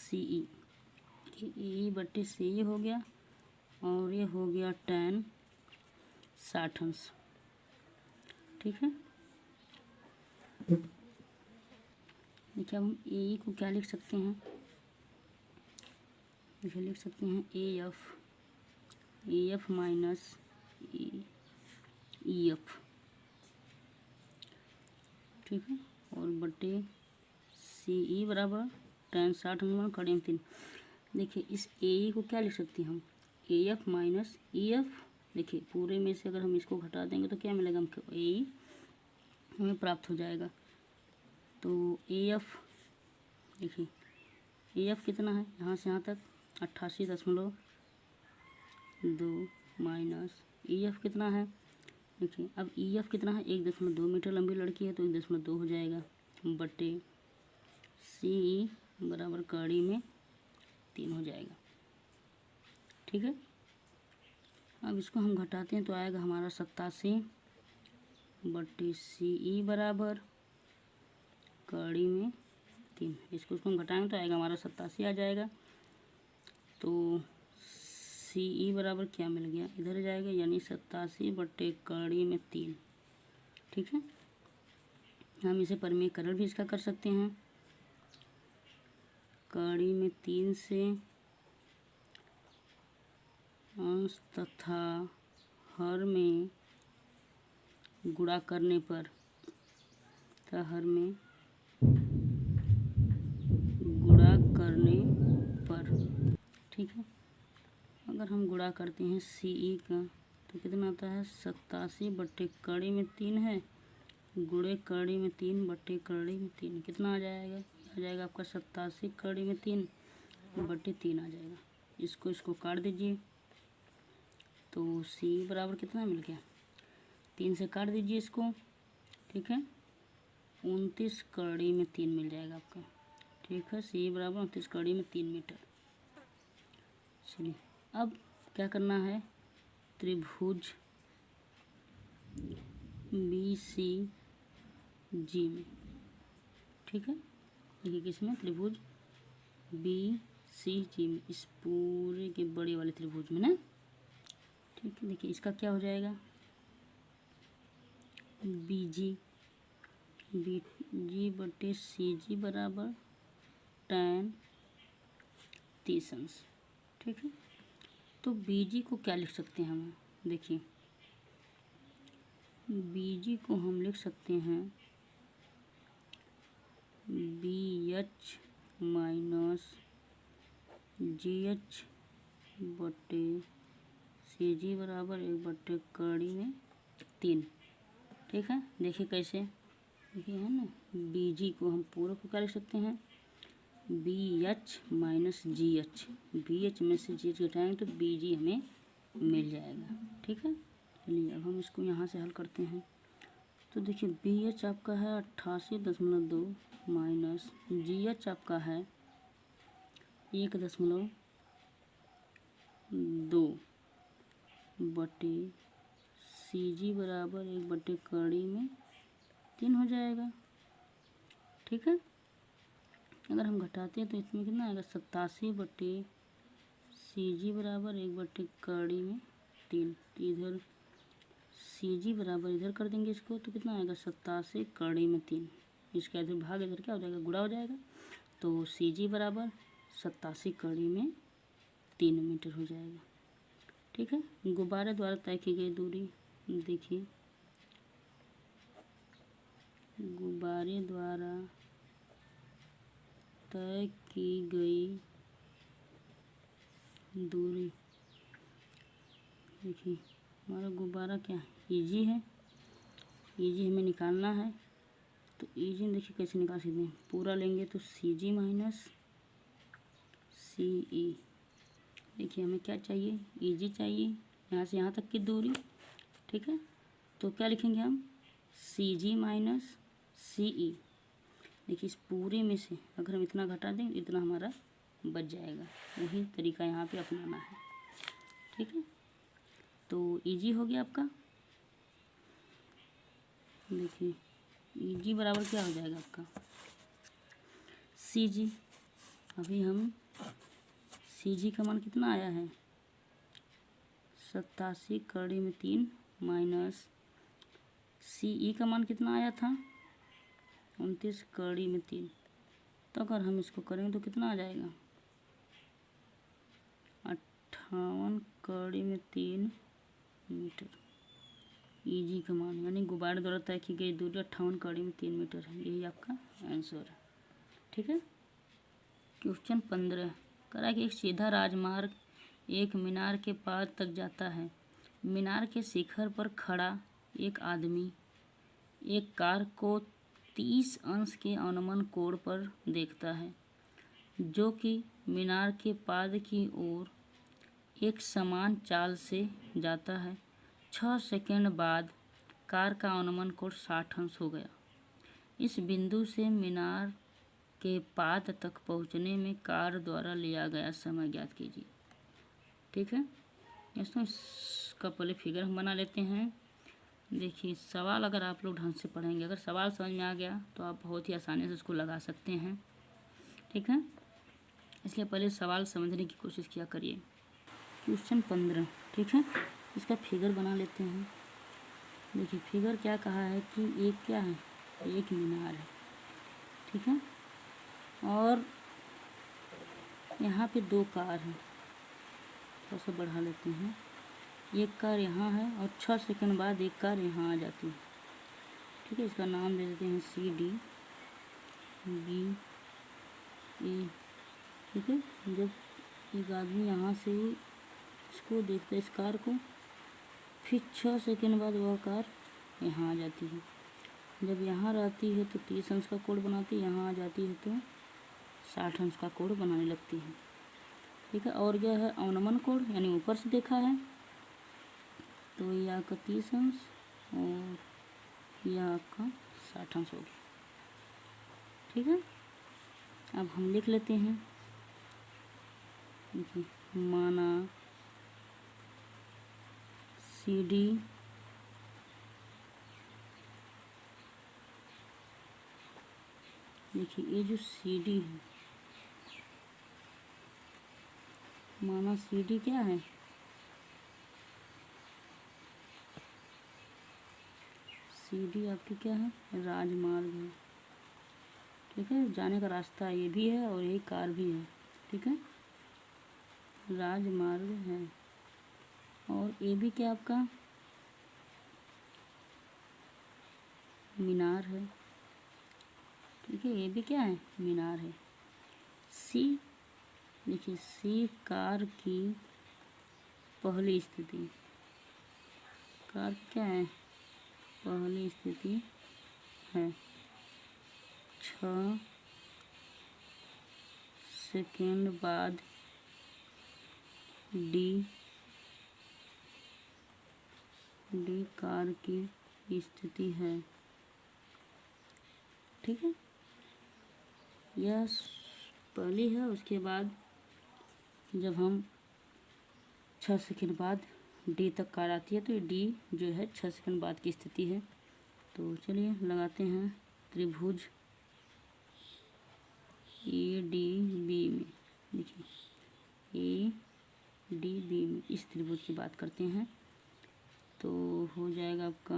Speaker 1: CE, AE बटे CE हो गया और ये हो गया tan 60 अंश। ठीक है, देखिए अब हम AE को क्या लिख सकते हैं, देखिए लिख सकते हैं AF माइनस EF। ठीक है, और बटे CE बराबर tan 60 अंश कड़े में 3। देखिए इस AE को क्या लिख सकते हैं हम, AF माइनस EF। देखिए पूरे में से अगर हम इसको घटा देंगे तो क्या मिलेगा हमको, AE हमें प्राप्त हो जाएगा। तो AF, देखिए AF कितना है, यहाँ से यहाँ तक 88.2 माइनस EF कितना है, देखिए अब EF कितना है, 1.2 मीटर लंबी लड़की है तो 1.2 हो जाएगा बटे CE बराबर कड़ी में 3 हो जाएगा। ठीक है, अब इसको हम घटाते हैं तो आएगा हमारा 87 बटे CE बराबर कड़ी में 3। इसको हम घटाएंगे तो आएगा हमारा 87 आ जाएगा। तो CE बराबर क्या मिल गया, इधर जाएगा यानी 87 बटे कड़ी में 3। ठीक है, हम इसे परिमेयकरण भी इसका कर सकते हैं, कड़ी में 3 से अंश तथा हर में गुणा करने पर, ठीक है, अगर हम गुणा करते हैं CE का तो कितना आता है, 87 बटे कड़ी में 3 है गुणे कड़ी में 3 बटे कड़ी में 3 कितना आ जाएगा आपका 87 कड़ी में 3 बटे 3 आ जाएगा। इसको काट दीजिए तो CE बराबर कितना मिल गया, 3 से काट दीजिए इसको, ठीक है। 29 कड़ी में 3 मिल जाएगा आपका, ठीक है। सी बराबर 29 कड़ी में 3 मीटर। चलिए अब क्या करना है, त्रिभुज बी सी जी में, ठीक है। देखिए किसमें, त्रिभुज बी सी जी में, इस पूरे के बड़े वाले त्रिभुज में ना, ठीक है। देखिए इसका क्या हो जाएगा, बी जी बटे सी जी बराबर tan 30 अंश, ठीक है। तो बी जी को क्या लिख सकते हैं हम, देखिए बी जी को हम लिख सकते हैं B H minus G H बटे सी जी बराबर 1/कड़ी में 3, ठीक है। देखिए कैसे, देखिए है ना, बी जी को हम पूरे को क्या लिख सकते हैं, B H minus G H, B H में से जी एच घटाएंगे तो बी जी हमें मिल जाएगा, ठीक है। चलिए अब हम इसको यहाँ से हल करते हैं। तो देखिए बी एच आपका है 88.2 माइनस जी एच आपका है 1.2 बटे सी जी बराबर 1/कड़ी में 3 हो जाएगा, ठीक है। अगर हम घटाते हैं तो इसमें कितना आएगा, 87 बटे सी जी बराबर 1/कड़ी में 3। इधर सी जी बराबर इधर कर देंगे इसको तो कितना आएगा, 87 कड़ी में 3। इसका इधर भाग इधर क्या हो जाएगा, गुणा हो जाएगा। तो सी जी बराबर 87 कड़ी में 3 मीटर हो जाएगा, ठीक है। गुब्बारे द्वारा तय की गई दूरी, देखिए गुब्बारे द्वारा तय की गई दूरी, देखिए हमारा गुब्बारा क्या है, ईजी है, ईजी हमें निकालना है। तो ईजी देखिए कैसे निकाल सकते हैं, पूरा लेंगे तो सी जी माइनस सी ई, देखिए हमें क्या चाहिए, ईजी चाहिए, यहाँ से यहाँ तक की दूरी, ठीक है। तो क्या लिखेंगे हम, सी जी माइनस सी ई। देखिए इस पूरे में से अगर हम इतना घटा दें इतना हमारा बच जाएगा, वही तरीका यहाँ पे अपनाना है, ठीक है। तो ईजी हो गया आपका। देखिए ईजी बराबर क्या हो जाएगा आपका, सी जी, अभी हम सी जी का मान कितना आया है, 87 कड़ी में 3 माइनस सी ई का मान कितना आया था, 29 कड़ी में 3। तो अगर हम इसको करेंगे तो कितना आ जाएगा, 58 कड़ी में 3 मीटर। ईजी का मान यानी गुब्बारे द्वारा तय की गई दूरी 58 कड़ी में 3 मीटर है, यही आपका आंसर है, ठीक है। क्वेश्चन 15 करा कि एक सीधा राजमार्ग एक मीनार के पार तक जाता है। मीनार के शिखर पर खड़ा एक आदमी एक कार को 30 अंश के अवनमन कोण पर देखता है, जो कि मीनार के पाद की ओर एक समान चाल से जाता है। 6 सेकंड बाद कार का अवनमन कोण 60 अंश हो गया। इस बिंदु से मीनार के पाद तक पहुंचने में कार द्वारा लिया गया समय ज्ञात कीजिए, ठीक है। इसका पहले फिगर हम बना लेते हैं। देखिए सवाल अगर आप लोग ढंग से पढ़ेंगे, अगर सवाल समझ में आ गया तो आप बहुत ही आसानी से उसको लगा सकते हैं, ठीक है। इसलिए पहले सवाल समझने की कोशिश किया करिए। क्वेश्चन 15, ठीक है, इसका फिगर बना लेते हैं। देखिए फिगर क्या कहा है कि एक क्या है, एक मीनार है, ठीक है। और यहाँ पे 2 कार हैं, थोड़ा सा बढ़ा लेते हैं। एक कार यहाँ है और 6 सेकंड बाद एक कार यहाँ आ जाती है, ठीक है। इसका नाम दे देते हैं सी डी बी ए, ठीक है। जब एक आदमी यहाँ से इसको देखता है इस कार को, फिर 6 सेकंड बाद वह कार यहाँ आ जाती है। जब यहाँ रहती है तो 30 अंश का कोण बनाती है, यहाँ आ जाती है तो 60 अंश का कोण बनाने लगती है, ठीक है। और यह है अवनमन कोण यानी ऊपर से देखा है तो ये आपका 30 अंश और यह आपका 60 अंश हो गया। ठीक है, अब हम लिख लेते हैं। देखिए, माना CD देखिए ये जो CD है, माना CD क्या है, CD आपकी क्या है, राजमार्ग है। ठीक है, जाने का रास्ता ये भी है और यही कार भी है। ठीक है, राजमार्ग है। और ये भी क्या आपका मीनार है। ठीक है, ये भी क्या है, मीनार है। C देखिए, C कार की पहली स्थिति, कार क्या है, पहली स्थिति है 6 सेकेंड बाद D कार की स्थिति है। ठीक है, यह पहली है। उसके बाद जब हम 6 सेकेंड बाद D तक कार आती है तो ये D जो है 6 सेकेंड बाद की स्थिति है। तो चलिए लगाते हैं त्रिभुज ADB में। देखिए ADB में इस त्रिभुज की बात करते हैं तो हो जाएगा आपका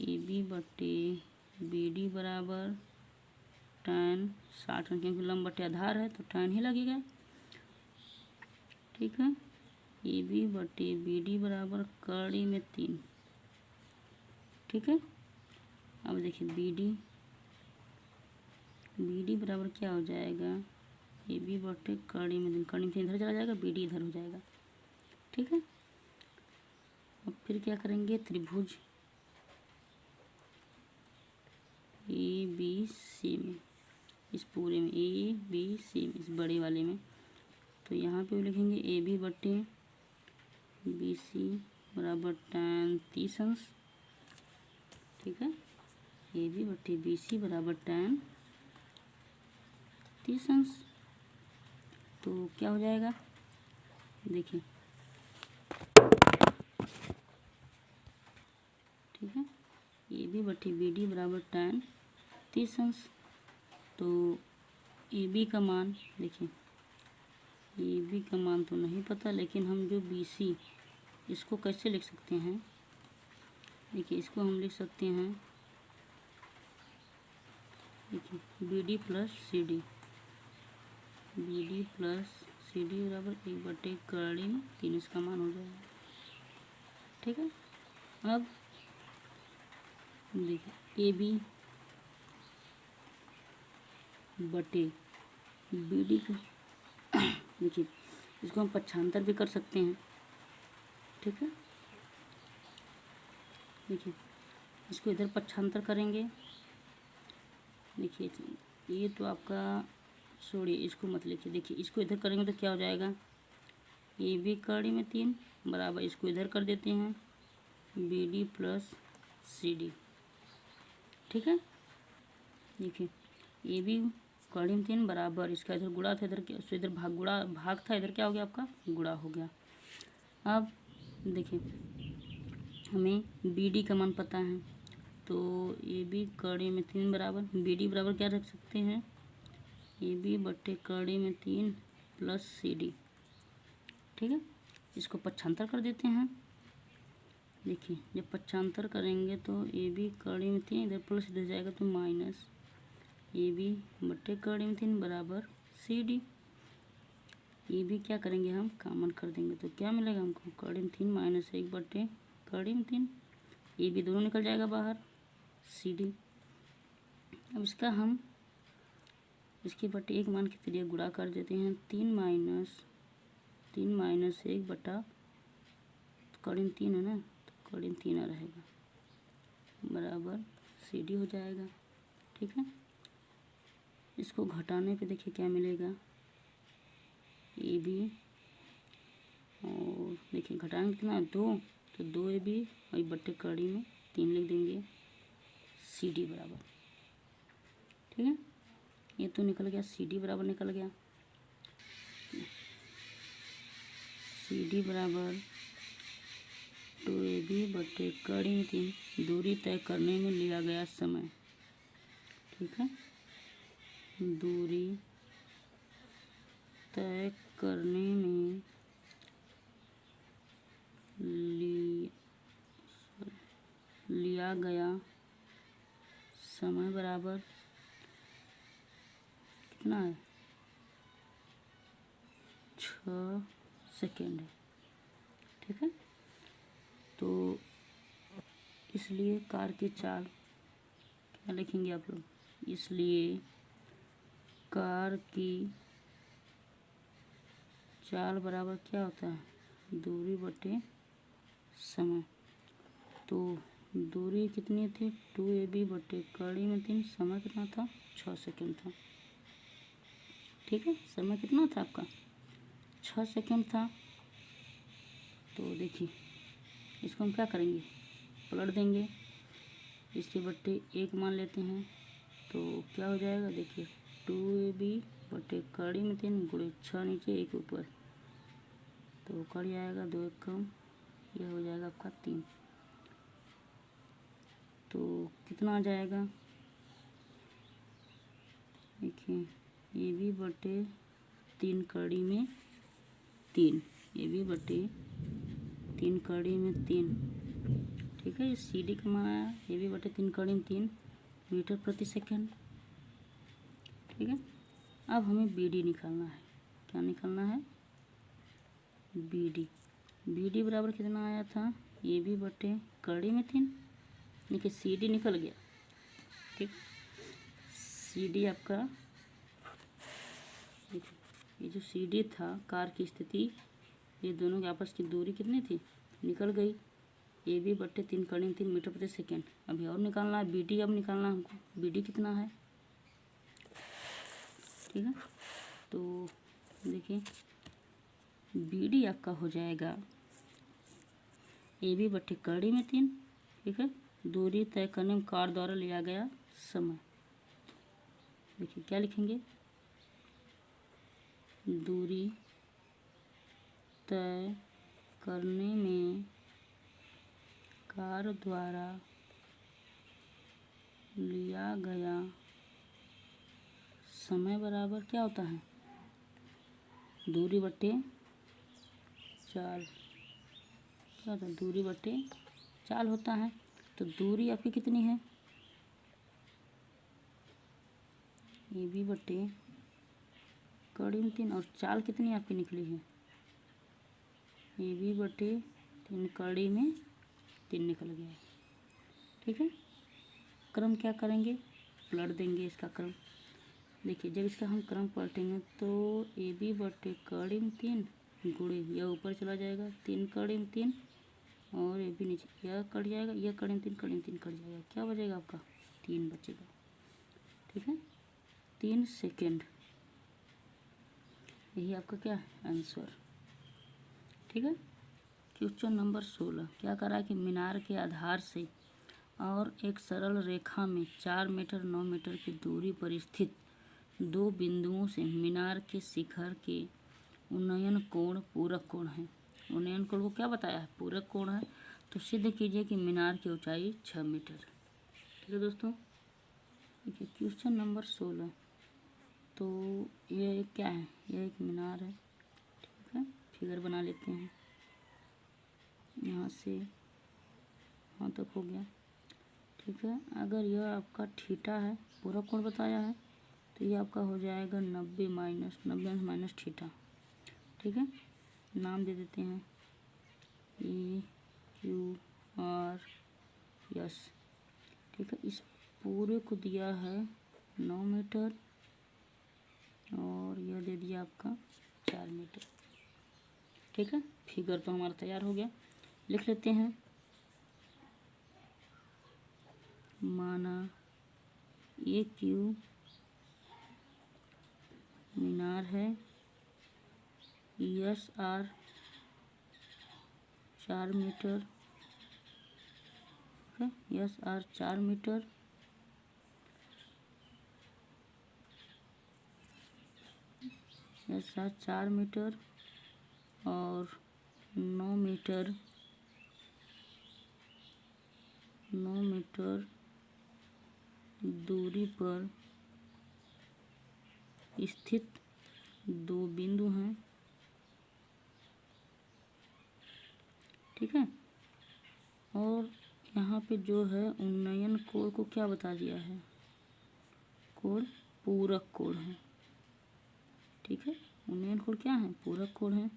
Speaker 1: AB बटे BD बराबर tan 60 क्योंकि लंब बटे आधार है तो tan ही लगेगा। ठीक है, AB बटे BD बराबर कड़ी में 3। ठीक है, अब देखिए BD बराबर क्या हो जाएगा, AB बटे कड़ी में 3, कड़ी में 3 इधर चला जाएगा, BD इधर हो जाएगा। ठीक है, अब फिर क्या करेंगे, त्रिभुज ABC में, इस पूरे में ABC में, इस बड़े वाले में, तो यहाँ पे लिखेंगे AB बटे BC बराबर tan 30 अंश। ठीक है, AB बटे BC बराबर tan 30 अंश। तो क्या हो जाएगा, देखिए, ठीक है, AB बटे BD बराबर tan 30 अंश। तो AB का मान देखिए, AB का मान तो नहीं पता, लेकिन हम जो BC इसको कैसे लिख सकते हैं, देखिए इसको हम लिख सकते हैं, देखिए BD प्लस CD बराबर 1 बटे कड़ी में 3, इसका मान हो जाएगा। ठीक है, अब देखिए AB बटे BD को देखिए इसको हम पक्षांतर भी कर सकते हैं। ठीक है, देखिए इसको इधर पक्षांतर करेंगे, देखिए ये तो आपका छोड़िए, इसको मत लिखिए, देखिए इसको इधर करेंगे तो क्या हो जाएगा, AB कड़ी में 3 बराबर, इसको इधर कर देते हैं BD प्लस CD। ठीक है, देखिए AB कड़ी में 3 बराबर, इसका इधर गुणा था, इधर भाग था, इधर क्या हो गया आपका गुणा हो गया। अब देखिए हमें BD का मान पता है तो AB कड़ी में 3 बराबर BD बराबर क्या रख सकते हैं, AB बट्टे कड़ी में 3 प्लस CD। ठीक है, इसको पक्षांतर कर देते हैं। देखिए जब पक्षांतर करेंगे तो AB कड़ी में 3 इधर प्लस इधर जाएगा तो माइनस AB बट्टे कड़ी में 3 बराबर CD। AB क्या करेंगे, हम कॉमन कर देंगे तो क्या मिलेगा हमको, कड़ी में 3 माइनस 1 बट्टे कड़ी में 3, AB दोनों निकल जाएगा बाहर, CD। अब इसका हम इसके बटे 1 मान के चलिए गुणा कर देते हैं, 3 माइनस 1 बटा कड़ी में 3 है ना, तो कड़ी में 3 रहेगा बराबर CD हो जाएगा। ठीक है, इसको घटाने पे देखिए क्या मिलेगा, AB और देखिए घटाएंगे कितना 2, तो 2 AB और बट्टे कड़ी में 3 लिख देंगे, सी डी बराबर, ठीक है। ये तो निकल गया, सी डी बराबर निकल गया, सी डी बराबर 2AB बटे कड़ी में 3 दूरी तय करने में लिया गया समय, ठीक है। दूरी तय करने में लिया गया समय बराबर कितना है, 6 सेकेंड है, ठीक है। तो इसलिए कार की चाल क्या लिखेंगे आप लोग, इसलिए कार की चाल बराबर क्या होता है, दूरी बटे समय। तो दूरी कितनी थी, 2AB बटे कड़ी में 3, समय कितना था, 6 सेकेंड था, ठीक है। समय कितना था आपका, 6 सेकेंड था। तो देखिए इसको हम क्या करेंगे, पलट देंगे, इसके बट्टे 1 मान लेते हैं, तो क्या हो जाएगा, देखिए 2AB बटे कड़ी में 3 गुणे 6 नीचे 1 ऊपर, तो कड़ी आएगा 2 1 कम, यह हो जाएगा आपका 3। तो कितना आ जाएगा, देखिए AB बटे 3 कड़ी में 3, AB बटे 3 कड़ी में 3, ठीक है। इस सी डी का मान आया AB बटे 3 कड़ी में 3 मीटर प्रति सेकेंड, ठीक है। अब हमें BD निकालना है, क्या निकालना है, BD बराबर कितना आया था, AB बटे कड़ी में 3, देखिए CD निकल गया, ठीक। CD आपका, देखिए ये जो CD था कार की स्थिति, ये दोनों के आपस की दूरी कितनी थी, निकल गई, AB बट्टे 3 कड़ी में 3 मीटर प्रति सेकेंड। अभी और निकालना है BD, अब निकालना है हमको, BD कितना है, ठीक है। तो देखिए BD आपका हो जाएगा AB बट्टे कड़ी में 3, ठीक है, दूरी तय करने में कार द्वारा लिया गया समय। देखिए क्या लिखेंगे, दूरी तय करने में कार द्वारा लिया गया समय बराबर क्या होता है, दूरी बट्टे 4, क्या होता है, दूरी बट्टे 4 होता है। तो दूरी आपकी कितनी है, AB बट्टे कड़ी में 3, और चाल कितनी आपकी निकली है, AB बटे 3 कड़ी में 3 निकल गया है, ठीक है। क्रम क्या करेंगे, पलट देंगे इसका क्रम। देखिए जब इसका हम क्रम पलटेंगे तो AB बटे कड़ी में 3 गुणे, यह ऊपर चला जाएगा 3 कड़ी में 3, और AB नीचे, यह कट जाएगा, यह कड़ी में 3 कड़ी में 3 कट जाएगा, क्या बचेगा आपका, 3 बचेगा, ठीक है। 3 सेकेंड, यही आपका क्या है आंसर, ठीक है। क्वेश्चन नंबर 16 क्या करा कि मीनार के आधार से और एक सरल रेखा में 4 मीटर 9 मीटर की दूरी पर स्थित 2 बिंदुओं से मीनार के शिखर के उन्नयन कोण पूरक कोण है। उन्नयन कोण को क्या बताया है, पूरक कोण है। तो सिद्ध कीजिए कि मीनार की ऊंचाई 6 मीटर, ठीक है दोस्तों। देखिए क्वेश्चन नंबर 16, तो ये क्या है, यह एक मीनार है, ठीक है। फिगर बना लेते हैं, यहाँ से यहाँ तक हो गया, ठीक है। अगर यह आपका थीटा है, पूरक कोण बताया है, तो ये आपका हो जाएगा 90 माइनस थीटा, ठीक है। नाम दे देते हैं EQRS, ठीक है। इस पूरे को दिया है 9 मीटर और यह दे दिया आपका 4 मीटर, ठीक है। फिगर तो हमारा तैयार हो गया, लिख लेते हैं। माना AQ मीनार है, ESR 4 मीटर है। S R 4 metre, S R 4 metre और 9 मीटर दूरी पर स्थित दो बिंदु हैं, ठीक है। और यहाँ पे जो है उन्नयन कोण को क्या बता दिया है, कोण पूरक कोण है, ठीक है। उन्नयन कोण क्या है, पूरक कोण है,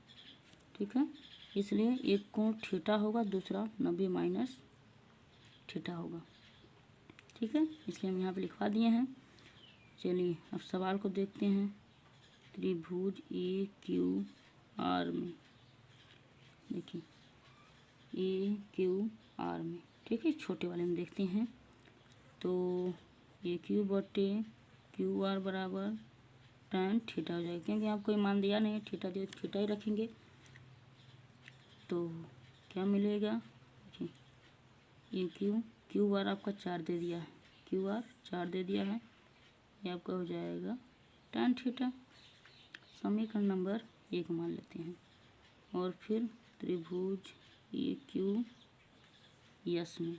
Speaker 1: ठीक है। इसलिए एक कोण थीटा होगा, दूसरा 90 माइनस थीटा होगा, ठीक है। इसलिए हम यहाँ पे लिखवा दिए हैं। चलिए अब सवाल को देखते हैं। त्रिभुज ए क्यू आर में, देखिए ए क्यू आर में, ठीक है। छोटे वाले में देखते हैं। तो ए क्यू बटे क्यू आर बराबर tan थीटा हो जाएगा, क्योंकि आपको ये मान दिया नहीं, थीटा दिया थीटा ही रखेंगे। तो क्या मिलेगा, देखिए ए क्यू आर आपका 4 दे दिया है, क्यू आर 4 दे दिया है, ये आपका हो जाएगा tan थीटा। समीकरण नंबर 1 मान लेते हैं। और फिर त्रिभुज ए क्यू यस में,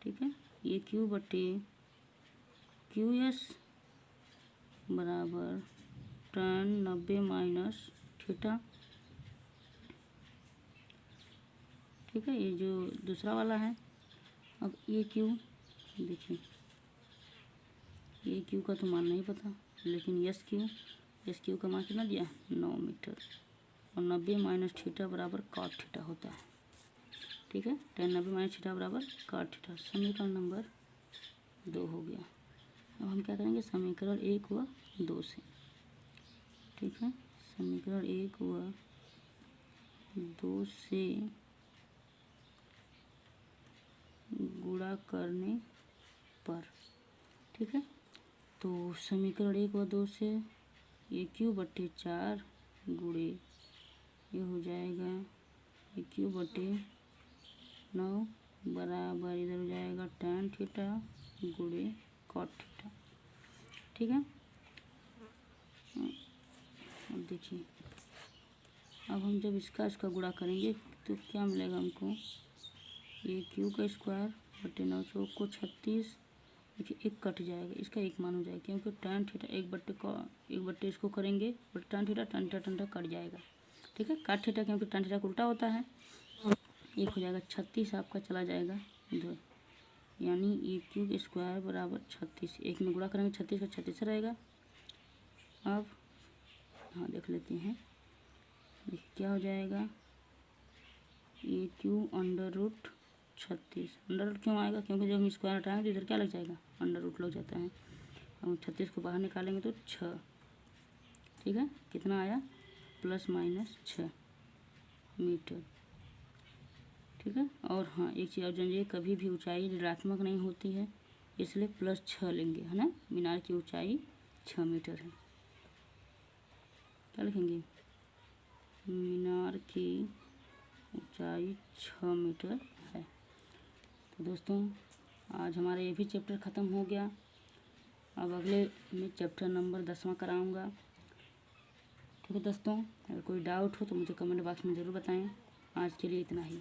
Speaker 1: ठीक है, ए क्यू बटे क्यू यस बराबर tan 90 माइनस थीटा, ठीक है। ये जो दूसरा वाला है। अब ए क्यू, देखिए ए क्यू का तो मान नहीं पता, लेकिन एस क्यू का मान कितना दिया, 9 मीटर, और 90 माइनस थीटा बराबर cot थीटा होता है, ठीक है। tan 90 माइनस थीटा बराबर cot थीटा। समीकरण नंबर 2 हो गया। अब हम क्या करेंगे, समीकरण 1 व 2 से, ठीक है। समीकरण 1 व 2 से गुणा करने पर, ठीक है। तो समीकरण 1 व 2 से ए क्यू बटे 4 गुणे ये हो जाएगा ए क्यू बटे 9 बराबर इधर हो जाएगा tan थीटा गुणे cot थीटा, ठीक है। अब देखिए, अब हम जब इसका गुणा करेंगे तो क्या मिलेगा हमको, ए क्यू का स्क्वायर बटे 9 चौक को 36, देखिए एक कट जाएगा, इसका एक मान हो जाएगा, क्योंकि tan थीटा एक बट्टे इसको करेंगे बट tan थीटा कट जाएगा, ठीक है। cot थीटा क्योंकि tan थीटा उल्टा होता है, एक हो जाएगा 36 आपका चला जाएगा इधर, यानी ए क्यू स्क्वायर बराबर 36, एक में गुणा करेंगे 36 का 36 रहेगा। अब हाँ देख लेते हैं, देखिए क्या हो जाएगा, A Q under root 36, under root क्यों आएगा, क्योंकि जब हम स्क्वायर हटाएंगे तो इधर क्या लग जाएगा, अंडर रूट लग जाता है। हम 36 को बाहर निकालेंगे तो 6, ठीक है। कितना आया, प्लस माइनस 6 मीटर, ठीक है। और हाँ एक चीज़ और जानिए, कभी भी ऊंचाई ऋणात्मक नहीं होती है, इसलिए प्लस 6 लेंगे, है ना। मीनार की ऊंचाई 6 मीटर है, क्या लिखेंगे, मीनार की ऊंचाई 6 मीटर है। तो दोस्तों आज हमारा ये भी चैप्टर ख़त्म हो गया। अब अगले में चैप्टर नंबर 10वां कराऊंगा, ठीक है दोस्तों। अगर कोई डाउट हो तो मुझे कमेंट बॉक्स में ज़रूर बताएं। आज के लिए इतना ही।